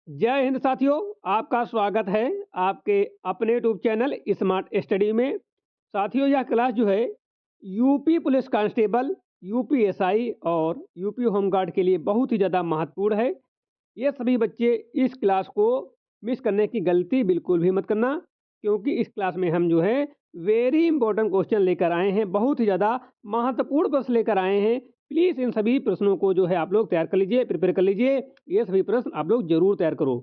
जय हिंद साथियों, आपका स्वागत है आपके अपने यूट्यूब चैनल स्मार्ट स्टडी में। साथियों, यह क्लास जो है UP police constable, UP SI और यूपी होमगार्ड के लिए बहुत ही ज़्यादा महत्वपूर्ण है। ये सभी बच्चे इस क्लास को मिस करने की गलती बिल्कुल भी मत करना, क्योंकि इस क्लास में हम जो है वेरी इंपॉर्टेंट क्वेश्चन लेकर आए हैं, बहुत ही ज़्यादा महत्वपूर्ण प्रश्न लेकर आए हैं। प्लीज़ इन सभी प्रश्नों को जो है आप लोग तैयार कर लीजिए, प्रिपेयर कर लीजिए। ये सभी प्रश्न आप लोग ज़रूर तैयार करो,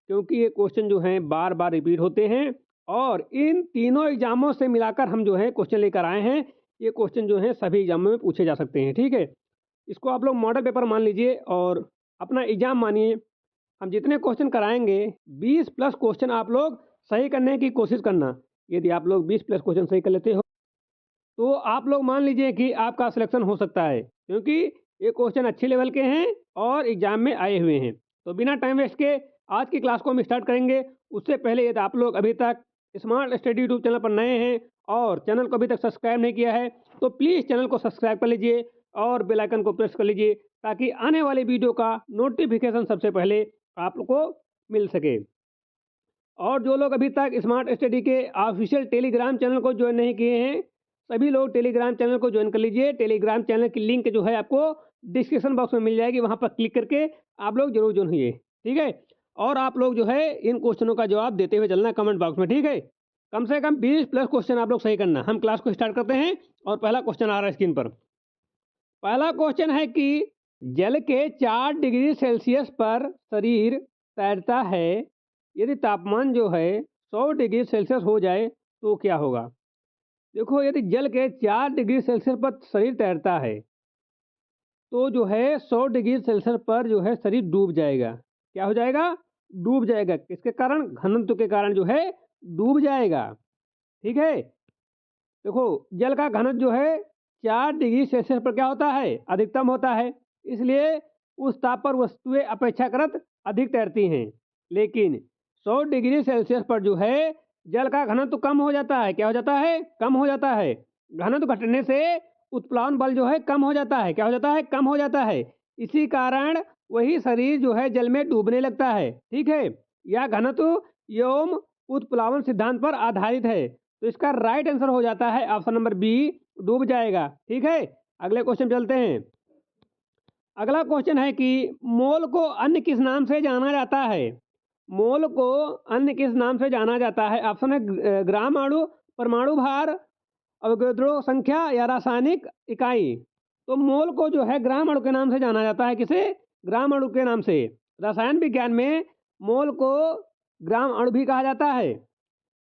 क्योंकि ये क्वेश्चन जो हैं बार बार रिपीट होते हैं और इन तीनों एग्जामों से मिलाकर हम जो है क्वेश्चन लेकर आए हैं। ये क्वेश्चन जो है सभी एग्जामों में पूछे जा सकते हैं, ठीक है। इसको आप लोग मॉडल पेपर मान लीजिए और अपना एग्जाम मानिए। हम जितने क्वेश्चन कराएंगे 20 प्लस क्वेश्चन आप लोग सही करने की कोशिश करना। यदि आप लोग 20 प्लस क्वेश्चन सही कर लेते हो तो आप लोग मान लीजिए कि आपका सिलेक्शन हो सकता है, क्योंकि ये क्वेश्चन अच्छे लेवल के हैं और एग्जाम में आए हुए हैं। तो बिना टाइम वेस्ट के आज की क्लास को हम स्टार्ट करेंगे। उससे पहले यदि आप लोग अभी तक स्मार्ट स्टडी यूट्यूब चैनल पर नए हैं और चैनल को अभी तक सब्सक्राइब नहीं किया है, तो प्लीज़ चैनल को सब्सक्राइब कर लीजिए और बेल आइकन को प्रेस कर लीजिए, ताकि आने वाली वीडियो का नोटिफिकेशन सबसे पहले आप लोग को मिल सके। और जो लोग अभी तक स्मार्ट स्टडी के ऑफिशियल टेलीग्राम चैनल को ज्वाइन नहीं किए हैं, सभी लोग टेलीग्राम चैनल को ज्वाइन कर लीजिए। टेलीग्राम चैनल की लिंक जो है आपको डिस्क्रिप्शन बॉक्स में मिल जाएगी, वहाँ पर क्लिक करके आप लोग जरूर ज्वाइन होइए, ठीक है। और आप लोग जो है इन क्वेश्चनों का जवाब देते हुए चलना कमेंट बॉक्स में, ठीक है। कम से कम 20 प्लस क्वेश्चन आप लोग सही करना। हम क्लास को स्टार्ट करते हैं और पहला क्वेश्चन आ रहा है स्क्रीन पर। पहला क्वेश्चन है कि जल के 4 डिग्री सेल्सियस पर शरीर तैरता है, यदि तापमान जो है 100 डिग्री सेल्सियस हो जाए तो क्या होगा। देखो, यदि जल के 4 डिग्री सेल्सियस पर शरीर तैरता है तो जो है 100 डिग्री सेल्सियस पर जो है शरीर डूब जाएगा। क्या हो जाएगा? डूब जाएगा। किसके कारण? घनत्व के कारण जो है डूब जाएगा, ठीक है। देखो, जल का घनत्व जो है 4 डिग्री सेल्सियस पर क्या होता है? अधिकतम होता है। इसलिए उस ताप पर वस्तुएं अपेक्षाकृत अधिक तैरती हैं। लेकिन 100 डिग्री सेल्सियस पर जो है जल का घनत्व कम हो जाता है। क्या हो जाता है? कम हो जाता है। घनत्व घटने से उत्प्लावन बल जो है कम हो जाता है। क्या हो जाता है? कम हो जाता है। इसी कारण वही शरीर जो है जल में डूबने लगता है, ठीक है। यह घनत्व एवं उत्प्लावन सिद्धांत पर आधारित है। तो इसका राइट आंसर हो जाता है ऑप्शन नंबर बी, डूब जाएगा, ठीक है। अगले क्वेश्चन चलते हैं। अगला क्वेश्चन है कि मोल को अन्य किस नाम से जाना जाता है। मोल को अन्य किस नाम से जाना जाता है? ऑप्शन है ग्राम अणु, परमाणु भार, अवोगाद्रो संख्या या रासायनिक इकाई। तो मोल को जो है ग्राम अणु के नाम से जाना जाता है। किसे? ग्राम अणु के नाम से। रसायन विज्ञान में मोल को ग्राम अणु भी कहा जाता है।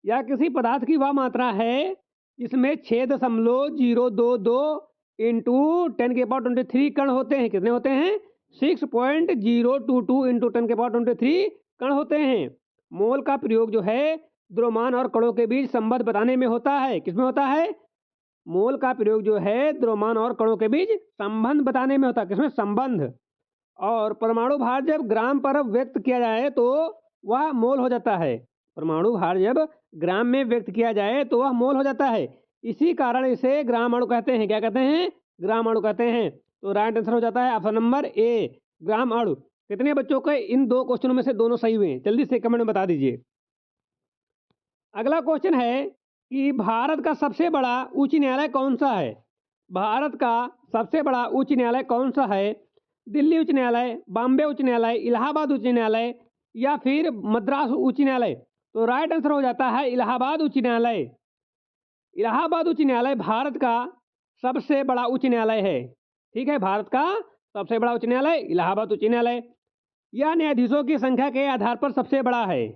यह किसी पदार्थ की वह मात्रा है जिसमें 6.022 इंटू 10⁻23 कण होते हैं। कितने होते हैं? 6.022 इंटू 10⁻23 कण होते हैं। मोल का प्रयोग जो है द्रव्यमान और कणों के बीच संबंध बताने में होता है। किसमें होता है? मोल का प्रयोग जो है द्रव्यमान और कणों के बीच संबंध बताने में होता है। किसमें? संबंध। और परमाणु भार जब ग्राम पर व्यक्त किया जाए तो वह मोल हो जाता है। परमाणु भार जब ग्राम में व्यक्त किया जाए तो वह मोल हो जाता है। इसी कारण इसे ग्राम अणु कहते हैं। क्या कहते हैं? ग्राम अणु कहते हैं। तो राइट आंसर हो जाता है ऑप्शन नंबर ए, ग्राम अणु। कितने बच्चों के इन दो क्वेश्चनों में से दोनों सही हुए हैं? जल्दी से कमेंट में बता दीजिए। अगला क्वेश्चन है कि भारत का सबसे बड़ा उच्च न्यायालय कौन सा है। भारत का सबसे बड़ा उच्च न्यायालय कौन सा है? दिल्ली उच्च न्यायालय, बॉम्बे उच्च न्यायालय, इलाहाबाद उच्च न्यायालय या फिर मद्रास उच्च न्यायालय। तो राइट आंसर हो जाता है इलाहाबाद उच्च न्यायालय। इलाहाबाद उच्च न्यायालय भारत का सबसे बड़ा उच्च न्यायालय है, ठीक है। भारत का सबसे बड़ा उच्च न्यायालय इलाहाबाद उच्च न्यायालय। यह न्यायाधीशों की संख्या के आधार पर सबसे बड़ा है।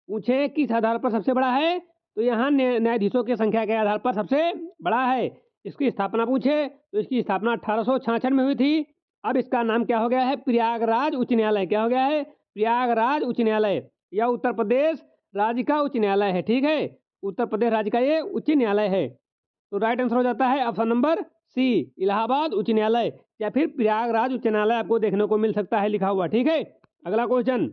पूछे किस आधार पर सबसे बड़ा है, तो यहाँ न्यायाधीशों की संख्या के आधार पर सबसे बड़ा है। इसकी स्थापना पूछे तो इसकी स्थापना 1866 में हुई थी। अब इसका नाम क्या हो गया है? प्रयागराज उच्च न्यायालय। क्या हो गया है? प्रयागराज उच्च न्यायालय। यह उत्तर प्रदेश राज्य का उच्च न्यायालय है, ठीक है। उत्तर प्रदेश राज्य का ये उच्च न्यायालय है। तो राइट आंसर हो जाता है ऑप्शन नंबर सी, इलाहाबाद उच्च न्यायालय या फिर प्रयागराज उच्च न्यायालय आपको देखने को मिल सकता है लिखा हुआ, ठीक है। अगला क्वेश्चन,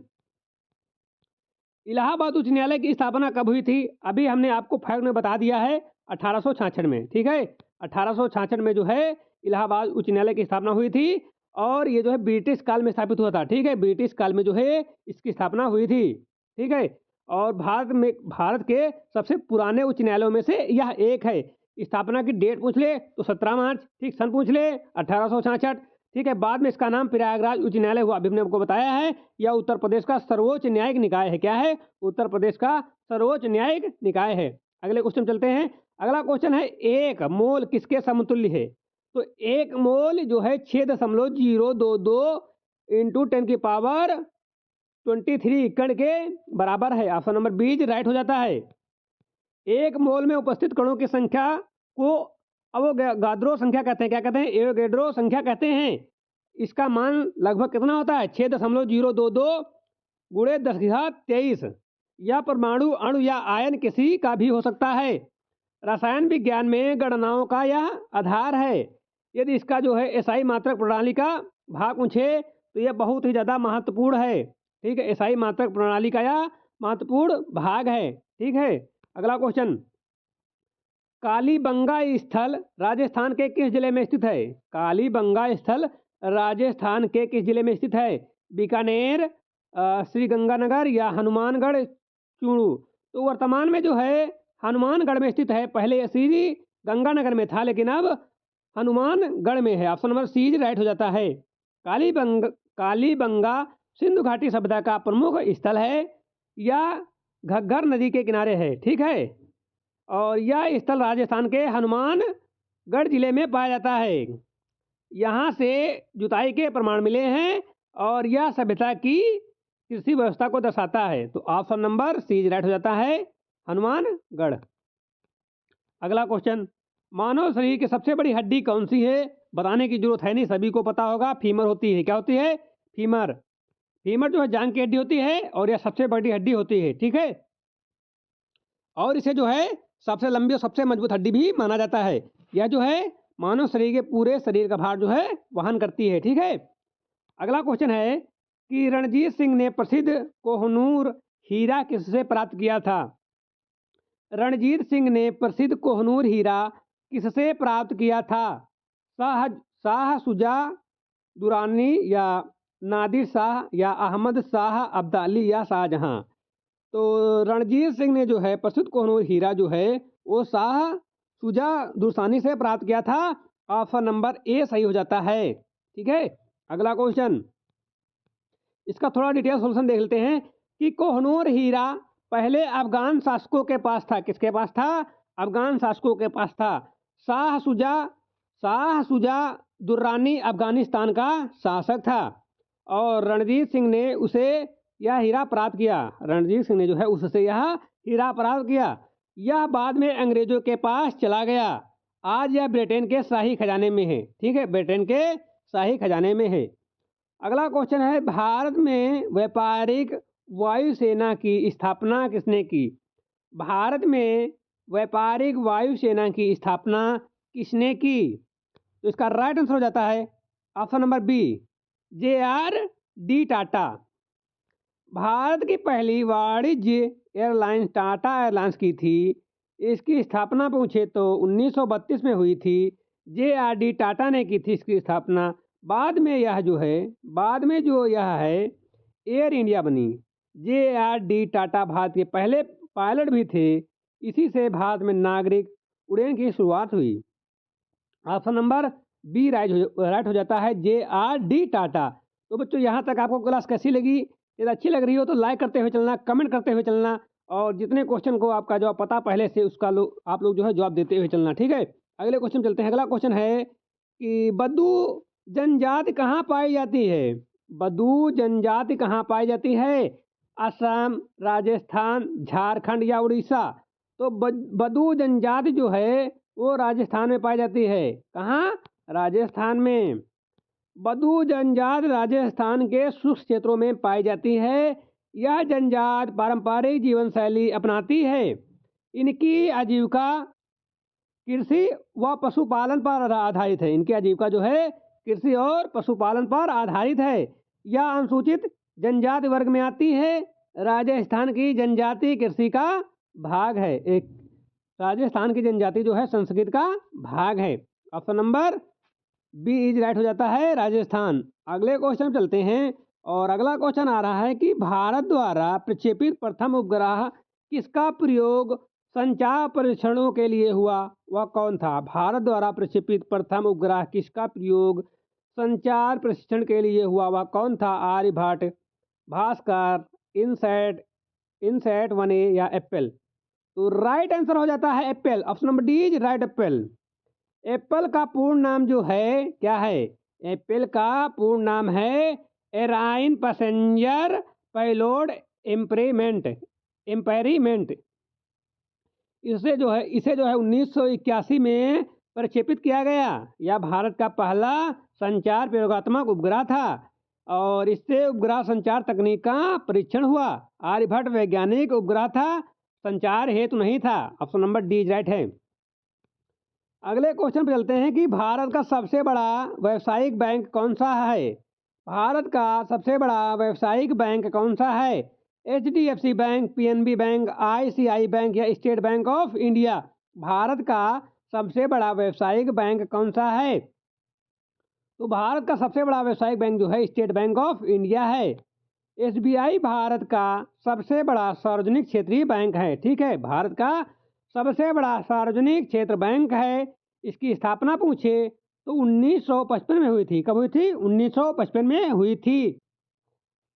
इलाहाबाद उच्च न्यायालय की स्थापना कब हुई थी? अभी हमने आपको फैक्ट में बता दिया है 1866 में, ठीक है। 1866 में जो है इलाहाबाद उच्च न्यायालय की स्थापना हुई थी और ये जो है ब्रिटिश काल में स्थापित हुआ था, ठीक है? ब्रिटिश काल में जो है इसकी स्थापना हुई थी, ठीक है? और भारत के सबसे पुराने उच्च न्यायालयों में से यह एक है। स्थापना की डेट पूछ ले तो 17 मार्च, ठीक? सन पूछ ले 1866, ठीक है? बाद में इसका नाम प्रयागराज उच्च न्यायालय हुआ। अभी हमने आपको बताया है, यह उत्तर प्रदेश का सर्वोच्च न्यायिक निकाय है। क्या है? उत्तर प्रदेश का सर्वोच्च न्यायिक निकाय है। अगले क्वेश्चन चलते हैं। अगला क्वेश्चन है, एक मोल किसके समतुल्य है? तो एक मोल जो है 6.022 इंटू 10 की पावर 23 कण के बराबर है। ऑप्शन नंबर बी राइट हो जाता है। एक मोल में उपस्थित कणों की संख्या को अवोगाद्रो संख्या कहते हैं। क्या कहते हैं? एवोगैड्रो संख्या कहते हैं। इसका मान लगभग कितना होता है? 6.022 गुणे 10⁻23। यह परमाणु, अणु या आयन किसी का भी हो सकता है। रसायन विज्ञान में गणनाओं का यह आधार है। यदि इसका जो है एसआई मात्रक प्रणाली का भाग पूछे तो यह बहुत ही ज़्यादा महत्वपूर्ण है, ठीक है? एसआई मात्रक प्रणाली का यह महत्वपूर्ण भाग है, ठीक है? अगला क्वेश्चन, कालीबंगा स्थल राजस्थान के किस जिले में स्थित है? कालीबंगा स्थल राजस्थान के किस जिले में स्थित है? बीकानेर, श्रीगंगानगर या हनुमानगढ़ चूरू? तो वर्तमान में जो है हनुमानगढ़ में स्थित है। पहले श्री गंगानगर में था, लेकिन अब हनुमानगढ़ में है। ऑप्शन नंबर सी राइट हो जाता है। कालीबंगा सिंधु घाटी सभ्यता का प्रमुख स्थल है या घग्गर नदी के किनारे है, ठीक है? और यह स्थल राजस्थान के हनुमानगढ़ जिले में पाया जाता है। यहाँ से जुताई के प्रमाण मिले हैं और यह सभ्यता की कृषि व्यवस्था को दर्शाता है। तो ऑप्शन नंबर सी राइट हो जाता है, हनुमानगढ़। अगला क्वेश्चन, मानव शरीर की सबसे बड़ी हड्डी कौन सी है? बताने की जरूरत है नहीं, सभी को पता होगा, फीमर होती है। क्या होती है? फीमर। फीमर जो है जांघ की हड्डी होती है और यह सबसे बड़ी हड्डी होती है, ठीक है? और इसे जो है सबसे लंबी और सबसे मजबूत हड्डी भी माना जाता है। यह जो है मानव शरीर के पूरे शरीर का भार जो है वहन करती है, ठीक है? अगला क्वेश्चन है कि रणजीत सिंह ने प्रसिद्ध कोहनूर हीरा किससे प्राप्त किया था? रणजीत सिंह ने प्रसिद्ध कोहनूर हीरा किससे प्राप्त किया था? शाह शुजा दुरानी या नादिर शाह या अहमद शाह अब्दाली या शाहजहां? तो रणजीत सिंह ने जो है प्रसिद्ध कोहनूर हीरा जो है वो शाह शुजा दुरानी से प्राप्त किया था। ऑप्शन नंबर ए सही हो जाता है, ठीक है? अगला क्वेश्चन, इसका थोड़ा डिटेल सॉल्यूशन देख लेते हैं कि कोहनूर हीरा पहले अफगान शासकों के पास था। किसके पास था? अफगान शासकों के पास था। शाह शुजा दुर्रानी अफगानिस्तान का शासक था और रणजीत सिंह ने उसे यह हीरा प्राप्त किया। रणजीत सिंह ने जो है उससे यह हीरा प्राप्त किया। यह बाद में अंग्रेजों के पास चला गया। आज यह ब्रिटेन के शाही खजाने में है, ठीक है? ब्रिटेन के शाही खजाने में है। अगला क्वेश्चन है, भारत में व्यापारिक वायुसेना की स्थापना किसने की? भारत में व्यापारिक वायुसेना की स्थापना किसने की? तो इसका राइट आंसर हो जाता है option number B, JRD Tata. Bharat की पहली वाणिज्य एयरलाइन टाटा एयरलाइंस की थी। इसकी स्थापना पूछे तो 1932 में हुई थी। JRD टाटा ने की थी इसकी स्थापना। बाद में यह है एयर इंडिया बनी। JRD टाटा भारत के पहले पायलट भी थे। इसी से भारत में नागरिक उड़ान की शुरुआत हुई। ऑप्शन नंबर बी राइट हो जाता है, JRD टाटा। तो बच्चों यहाँ तक आपको क्लास कैसी लगी? यदि अच्छी लग रही हो तो लाइक करते हुए चलना, कमेंट करते हुए चलना और जितने क्वेश्चन को आपका जवाब पता पहले से उसका आप लोग जो है जवाब देते हुए चलना, ठीक है? अगले क्वेश्चन चलते हैं। अगला क्वेश्चन है कि बद्दू जनजाति कहाँ पाई जाती है? बद्दू जनजाति कहाँ पाई जाती है? असम, राजस्थान, झारखंड या उड़ीसा? तो बद्दू जनजाति जो है वो राजस्थान में पाई जाती है। कहाँ? राजस्थान में। बद्दू जनजाति राजस्थान के शुष्क क्षेत्रों में पाई जाती है। यह जनजाति पारंपरिक जीवन शैली अपनाती है। इनकी आजीविका कृषि व पशुपालन पर आधारित है। इनकी आजीविका जो है कृषि और पशुपालन पर आधारित है। यह अनुसूचित जनजाति वर्ग में आती है। राजस्थान की जनजाति कृषि का भाग है। राजस्थान की जनजाति जो है संस्कृत का भाग है। Option number B is right हो जाता है राजस्थान। अगले क्वेश्चन चलते हैं और अगला क्वेश्चन आ रहा है कि भारत द्वारा प्रक्षेपित प्रथम उपग्रह किसका प्रयोग संचार परीक्षणों के लिए हुआ, वह कौन था? भारत द्वारा प्रक्षेपित प्रथम उपग्रह किसका प्रयोग संचार प्रशिक्षण के लिए हुआ, वह कौन था? Aryabhata, Bhaskar, INSAT, INSAT 1A या एप्पल? तो राइट आंसर हो जाता है Apple. Option number D is right, Apple. Apple का पूर्ण नाम जो है क्या है? एप्पल का पूर्ण नाम है एराइन पैसेंजर पेलोड इम्पेरीमेंट। इसे जो है 1981 में प्रक्षेपित किया गया। यह भारत का पहला संचार प्रयोगात्मक उपग्रह था और इससे उपग्रह संचार तकनीक का परीक्षण हुआ। आर्यभट्ट वैज्ञानिक उपग्रह था, संचार हेतु नहीं था। ऑप्शन नंबर डी राइट है। अगले क्वेश्चन पर चलते हैं कि भारत का सबसे बड़ा व्यावसायिक बैंक कौन सा है? भारत का सबसे बड़ा व्यावसायिक बैंक कौन सा है? HDFC bank, PNB bank, ICICI bank या State Bank of India? Bharat का सबसे बड़ा व्यावसायिक बैंक कौन सा है? तो भारत का सबसे बड़ा व्यावसायिक बैंक जो है स्टेट बैंक ऑफ इंडिया है। SBI भारत का सबसे बड़ा सार्वजनिक क्षेत्रीय बैंक है। ठीक है, भारत का सबसे बड़ा सार्वजनिक क्षेत्र बैंक है। इसकी स्थापना पूछे तो 1955 में हुई थी। कब हुई थी? 1955 में हुई थी।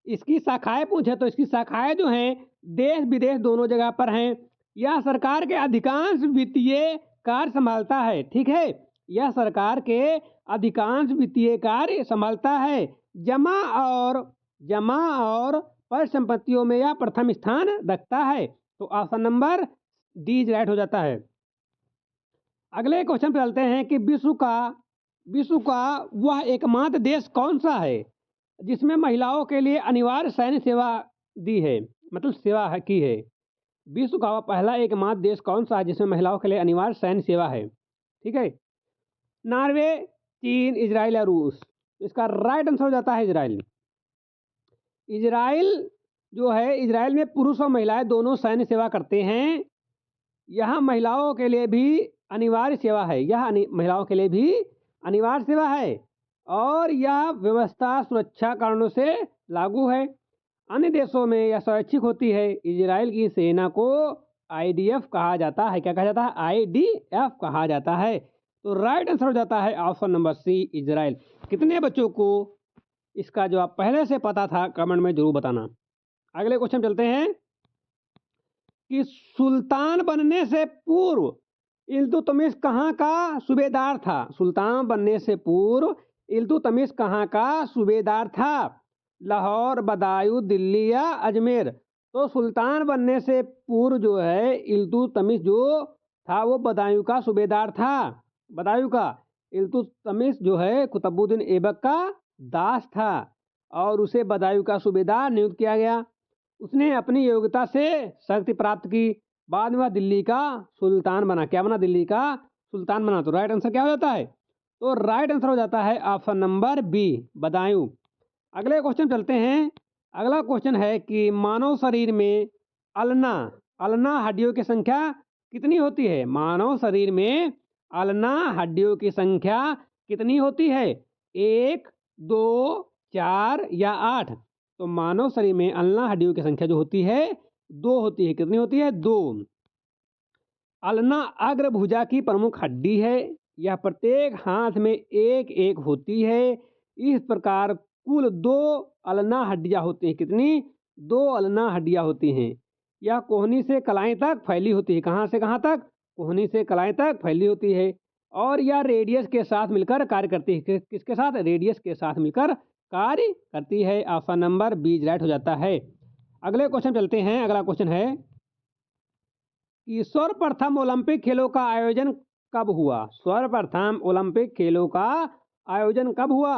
इसकी शाखाएं पूछे तो इसकी शाखाएं जो हैं देश विदेश दोनों जगह पर हैं। यह सरकार के अधिकांश वित्तीय कार्य संभालता है। ठीक है, यह सरकार के अधिकांश वित्तीय कार्य संभालता है। जमा और परिसंपत्तियों में यह प्रथम स्थान रखता है। तो ऑप्शन नंबर डी राइट हो जाता है। अगले क्वेश्चन पे चलते हैं कि विश्व का वह एकमात्र देश कौन सा है जिसमें महिलाओं के लिए अनिवार्य सैन्य सेवा दी है, मतलब सेवा की है? विश्व का पहला एकमात्र देश कौन सा है जिसमें महिलाओं के लिए अनिवार्य सैन्य सेवा है? ठीक है, नॉर्वे, चीन, इजराइल या रूस? इसका राइट आंसर हो जाता है इजराइल। इजराइल जो है, इजराइल में पुरुष और महिलाएं दोनों सैन्य सेवा करते हैं। यह महिलाओं के लिए भी अनिवार्य सेवा है। यह महिलाओं के लिए भी अनिवार्य सेवा है और यह व्यवस्था सुरक्षा कारणों से लागू है। अन्य देशों में यह स्वैच्छिक होती है। इजराइल की सेना को IDF कहा जाता है। क्या कहा जाता है? IDF कहा जाता है। तो राइट आंसर हो जाता है ऑप्शन नंबर सी, इजराइल। कितने बच्चों को इसका जवाब पहले से पता था कमेंट में जरूर बताना। अगले क्वेश्चन चलते हैं कि सुल्तान बनने से पूर्व इल्तुतमिश कहाँ का सूबेदार था? सुल्तान बनने से पूर्व इल्तुतमिश कहाँ का सूबेदार था? लाहौर, बदायूं, दिल्ली या अजमेर? तो सुल्तान बनने से पूर्व जो है इल्तुतमिश जो था वो बदायूं का सूबेदार था। बदायूं का। इल्तुतमिश जो है कुतुबुद्दीन ऐबक का दास था और उसे बदायूं का सूबेदार नियुक्त किया गया। उसने अपनी योग्यता से शक्ति प्राप्त की। बाद में वह दिल्ली का सुल्तान बना। क्या बना? दिल्ली का सुल्तान बना। तो राइट आंसर क्या हो जाता है? तो राइट आंसर हो जाता है ऑप्शन नंबर बी, बदायूं। अगले क्वेश्चन चलते हैं। अगला क्वेश्चन है कि मानव शरीर में अल्ना हड्डियों की संख्या कितनी होती है? मानव शरीर में अल्ना हड्डियों की संख्या कितनी होती है? 1, 2, 4 या 8? तो मानव शरीर में अल्ना हड्डियों की संख्या जो होती है 2 होती है। कितनी होती है? 2। अल्ना अग्रभुजा की प्रमुख हड्डी है। यह प्रत्येक हाथ में एक एक होती है। इस प्रकार कुल 2 अल्ना हड्डियां होती हैं। कितनी? 2 अल्ना हड्डियां होती हैं। यह कोहनी से कलाई तक फैली होती है। कहाँ से कहाँ तक? कोहनी से कलाई तक फैली होती है और यह रेडियस के साथ मिलकर कार्य करती है। किसके साथ? रेडियस के साथ मिलकर कार्य करती है। ऑप्शन नंबर बी राइट हो जाता है। अगले क्वेश्चन चलते हैं। अगला क्वेश्चन है कि सर्वप्रथम ओलंपिक खेलों का आयोजन कब हुआ? सर्वप्रथम ओलंपिक खेलों का आयोजन कब हुआ?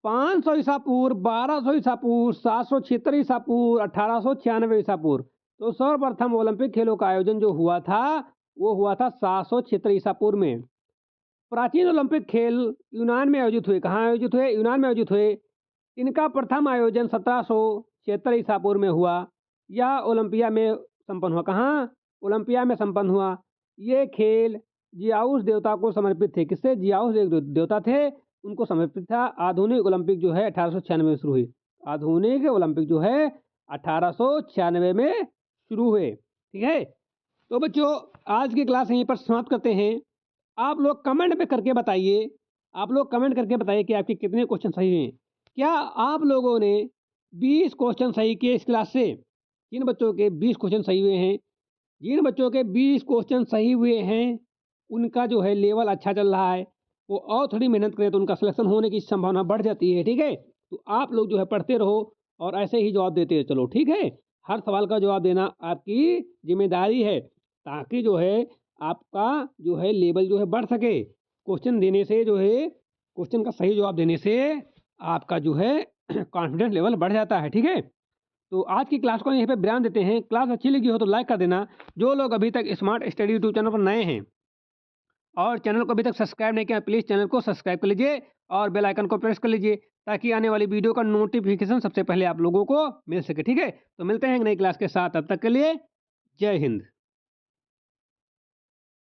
500 ईसा पूर्व, 1200 ईसा पूर्व, 776 ईसा पूर्व, 1896 ईसा पूर्व? तो सर्वप्रथम ओलंपिक खेलों का आयोजन जो हुआ था वो हुआ था 776 ईसा पूर्व में। प्राचीन ओलंपिक खेल यूनान में आयोजित हुए। कहाँ आयोजित हुए? यूनान में आयोजित हुए। इनका प्रथम आयोजन 1776 ईसा पूर्व में हुआ। यह ओलंपिया में संपन्न हुआ। कहाँ? ओलंपिया में संपन्न हुआ। ये खेल जियाउस देवता को समर्पित थे। किससे? जियाउस एक देवता थे, उनको समर्पित था। आधुनिक ओलंपिक जो है 1896 में शुरू हुई। आधुनिक ओलंपिक जो है 1896 में शुरू हुए। ठीक है, तो बच्चों आज की क्लास यहीं पर समाप्त करते हैं। आप लोग कमेंट में करके बताइए, आप लोग कमेंट करके बताइए कि आपके कितने क्वेश्चन सही हैं। क्या आप लोगों ने 20 क्वेश्चन सही किए इस क्लास से? जिन बच्चों के 20 क्वेश्चन सही हुए हैं, जिन बच्चों के 20 क्वेश्चन सही हुए हैं, उनका जो है लेवल अच्छा चल रहा है। वो और थोड़ी मेहनत करें तो उनका सिलेक्शन होने की संभावना बढ़ जाती है। ठीक है, तो आप लोग जो है पढ़ते रहो और ऐसे ही जवाब देते चलो। ठीक है, हर सवाल का जवाब देना आपकी जिम्मेदारी है, ताकि जो है आपका जो है लेवल जो है बढ़ सके। क्वेश्चन देने से जो है, क्वेश्चन का सही जवाब देने से आपका जो है कॉन्फिडेंस लेवल बढ़ जाता है। ठीक है, तो आज की क्लास को यहीं पे विराम देते हैं। क्लास अच्छी लगी हो तो लाइक कर देना। जो लोग अभी तक स्मार्ट स्टडी यूट्यूब चैनल पर नए हैं और चैनल को अभी तक सब्सक्राइब नहीं किया, प्लीज़ चैनल को सब्सक्राइब कर लीजिए और बेल आइकन को प्रेस कर लीजिए, ताकि आने वाली वीडियो का नोटिफिकेशन सबसे पहले आप लोगों को मिल सके। ठीक है, तो मिलते हैं एक नई क्लास के साथ, तब तक के लिए जय हिंद।